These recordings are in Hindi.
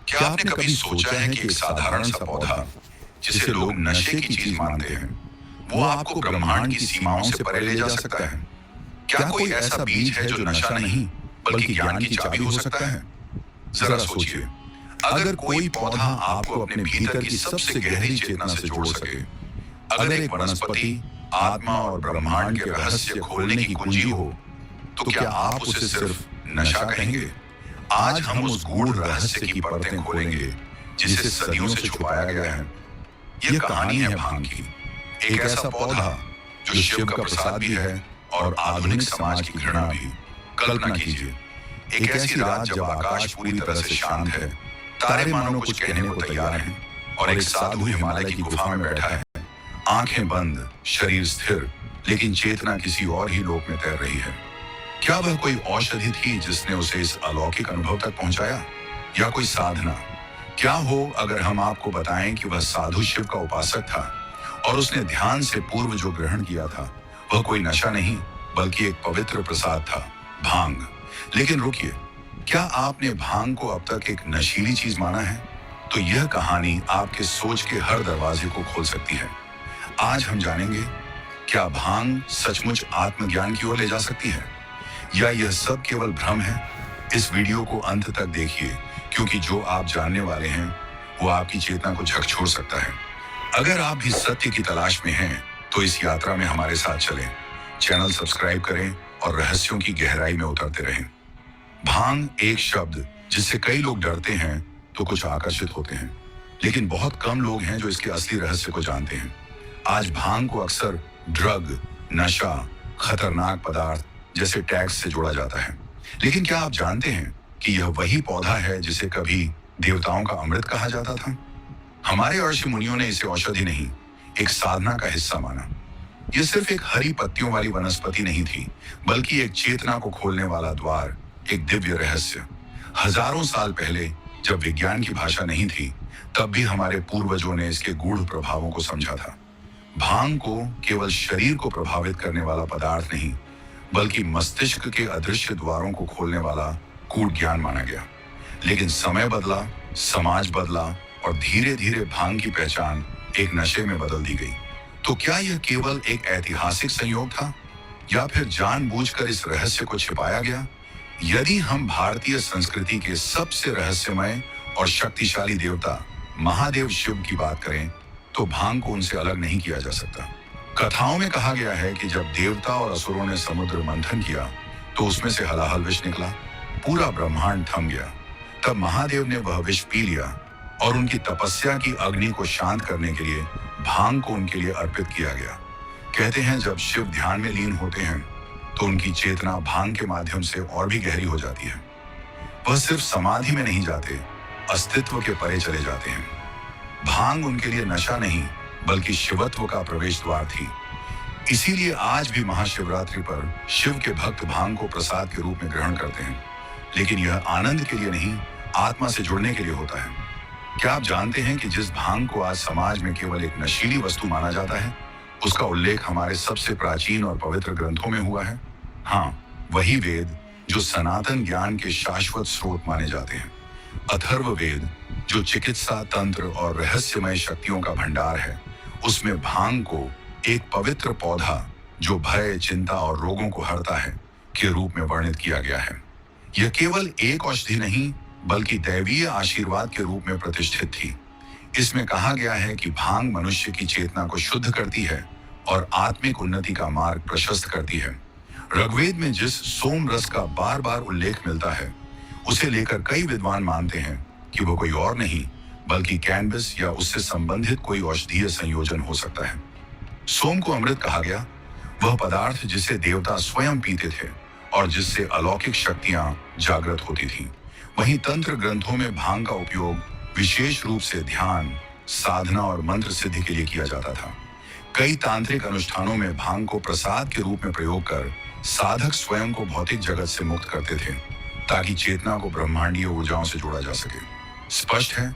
क्या आपने कभी सोचा है कि एक साधारण सा पौधा जिसे लोग नशे की चीज मानते हैं, वो आपको ब्रह्मांड की सीमाओं से परे ले जा सकता है? क्या कोई ऐसा बीज है जो नशा नहीं बल्कि ज्ञान की चाबी हो सकता है? जरा सोचिए, अगर कोई पौधा आपको अपने भीतर की सबसे गहरी चेतना से जोड़ सके, अगर एक वनस्पति आत्मा और ब्रह्मांड के रहस्य खोलने की कुंजी हो, तो क्या आप उसे सिर्फ नशा कहेंगे? आज हम उस गूढ़ रहस्य की परतें खोलेंगे जिसे सदियों से छुपाया गया है। यह कहानी है भांग की, एक ऐसा पौधा जो शिव का प्रसाद भी है और आधुनिक समाज की घृणा भी। कल्पना कीजिए, एक ऐसी रात जब आकाश पूरी तरह से शांत है, तारे मानो कुछ कहने को तैयार हैं, और एक साधु हिमालय की गुफा में बैठा है, आंखें बंद, शरीर स्थिर, लेकिन चेतना किसी और ही लोक में तैर रही है। क्या वह कोई औषधि थी जिसने उसे इस अलौकिक अनुभव तक पहुंचाया, या कोई साधना? क्या हो अगर हम आपको बताएं कि वह साधु शिव का उपासक था और उसने ध्यान से पूर्व जो ग्रहण किया था वह कोई नशा नहीं बल्कि एक पवित्र प्रसाद था, भांग। लेकिन रुकिए, क्या आपने भांग को अब तक एक नशीली चीज माना है? तो यह कहानी आपके सोच के हर दरवाजे को खोल सकती है। आज हम जानेंगे, क्या भांग सचमुच आत्मज्ञान की ओर ले जा सकती है, या यह सब केवल भ्रम है? इस वीडियो को अंत तक देखिए, क्योंकि जो आप जानने वाले हैं वो आपकी चेतना को झकझोर सकता है। अगर आप भी सत्य की तलाश में हैं, तो इस यात्रा में हमारे साथ चलें। चैनल सब्सक्राइब करें और रहस्यों की गहराई में उतरते रहें। भांग एक शब्द जिससे कई लोग डरते हैं तो कुछ आकर्षित होते हैं, लेकिन बहुत कम लोग हैं जो इसके असली रहस्य को जानते हैं। आज भांग को अक्सर ड्रग, नशा, खतरनाक पदार्थ जैसे टैग्स से जोड़ा जाता है, लेकिन क्या आप जानते हैं कि यह वही पौधा है जिसे कभी देवताओं का अमृत कहा जाता था? हमारे ऋषि मुनियों ने इसे औषधि नहीं, एक साधना का हिस्सा माना। यह सिर्फ एक हरी पत्तियों वाली वनस्पति नहीं थी, बल्कि एक चेतना को खोलने वाला द्वार, एक दिव्य रहस्य। हजारों साल पहले, जब विज्ञान की भाषा नहीं थी, तब भी हमारे पूर्वजों ने इसके गूढ़ प्रभावों को समझा था। भांग को केवल शरीर को प्रभावित करने वाला पदार्थ नहीं, बल्कि मस्तिष्क के अदृश्य द्वारों को खोलने वाला कूट ज्ञान माना गया। लेकिन समय बदला, समाज बदला, और धीरे धीरे भांग की पहचान एक नशे में बदल दी गई। तो क्या यह केवल एक ऐतिहासिक संयोग था, या फिर जानबूझकर इस रहस्य को छिपाया गया? यदि हम भारतीय संस्कृति के सबसे रहस्यमय और शक्तिशाली देवता महादेव शिव की बात करें, तो भांग को उनसे अलग नहीं किया जा सकता। कथाओं में कहा गया है कि जब देवता और असुरों ने समुद्र मंथन किया, तो उसमें से हलाहल विष निकला, पूरा ब्रह्मांड थम गया। तब महादेव ने वह विष पी लिया और उनकी तपस्या की अग्नि को शांत करने के लिए भांग को उनके लिए अर्पित किया गया। कहते हैं जब शिव ध्यान में लीन होते हैं तो उनकी चेतना भांग के माध्यम से और भी गहरी हो जाती है। वह सिर्फ समाधि में नहीं जाते, अस्तित्व के परे चले जाते हैं। भांग उनके लिए नशा नहीं बल्कि शिवत्व का प्रवेश द्वार थी। इसीलिए आज भी महाशिवरात्रि पर शिव के भक्त भांग को प्रसाद के रूप में ग्रहण करते हैं, लेकिन यह आनंद के लिए नहीं, आत्मा से जुड़ने के लिए होता है। क्या आप जानते हैं कि जिस भांग को आज समाज में केवल एक नशीली वस्तु माना जाता है, उसका उल्लेख हमारे सबसे प्राचीन और पवित्र ग्रंथों में हुआ है? हाँ, वही वेद जो सनातन ज्ञान के शाश्वत स्रोत माने जाते हैं। अथर्व वेद, जो चिकित्सा, तंत्र और रहस्यमय शक्तियों का भंडार है, उसमें भांग को एक पवित्र पौधा जो भय, चिंता और रोगों को हरता है के रूप में वर्णित किया गया है। यह केवल एक औषधि नहीं बल्कि दैवीय आशीर्वाद के रूप में प्रतिष्ठित थी। इसमें कहा गया है कि भांग मनुष्य की चेतना को शुद्ध करती है और आत्मिक उन्नति का मार्ग प्रशस्त करती है। ऋग्वेद में जिस सोम रस का बार बार उल्लेख मिलता है, उसे लेकर कई विद्वान मानते हैं कि वो कोई और नहीं बल्कि कैनबिस या उससे संबंधित कोई औषधीय संयोजन हो सकता है। सोम को अमृत कहा गया, वह पदार्थ जिसे देवता स्वयं पीते थे और जिससे अलौकिक शक्तियां जागृत होती थीं। वहीं तंत्र ग्रंथों में भांग का उपयोग विशेष रूप से ध्यान, साधना और मंत्र सिद्धि के लिए किया जाता था। कई तांत्रिक अनुष्ठानों में भांग को प्रसाद के रूप में प्रयोग कर साधक स्वयं को भौतिक जगत से मुक्त करते थे, ताकि चेतना को ब्रह्मांडीय ऊर्जाओं से जोड़ा जा सके। स्पष्ट है,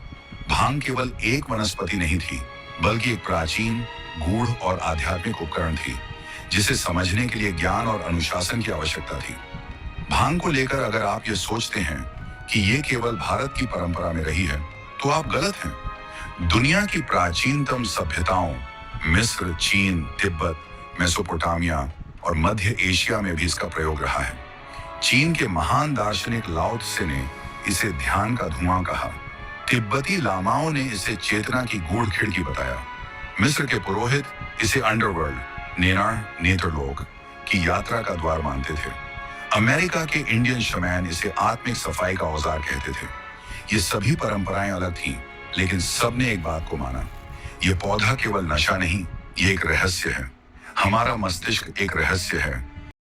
भांग केवल एक वनस्पति नहीं थी, बल्कि एक प्राचीन, गूढ़ और आध्यात्मिक उपकरण थी, जिसे समझने के लिए ज्ञान और अनुशासन की आवश्यकता थी। भांग को लेकर अगर आप ये सोचते हैं कि ये केवल भारत की परंपरा में रही है, तो आप गलत हैं। दुनिया की प्राचीनतम सभ्यताओं मिस्र, चीन, तिब्बत, मेसोपोटामिया और मध्य एशिया में भी इसका प्रयोग रहा है। चीन के महान दार्शनिक लाओ त्से ने इसे ध्यान का धुआं कहा। तिब्बती लामाओं ने इसे चेतना की गूढ़ खिड़की बताया। मिस्र के पुरोहित इसे अंडरवर्ल्ड, नेत्रलोक की यात्रा का द्वार मानते थे। अमेरिका के इंडियन शमैन इसे आत्मिक सफाई का औजार कहते थे। ये सभी परंपराएं अलग थीं, लेकिन सबने एक बात को माना, ये पौधा केवल नशा नहीं, ये एक रहस्य है। हमारा मस्तिष्क एक रहस्य है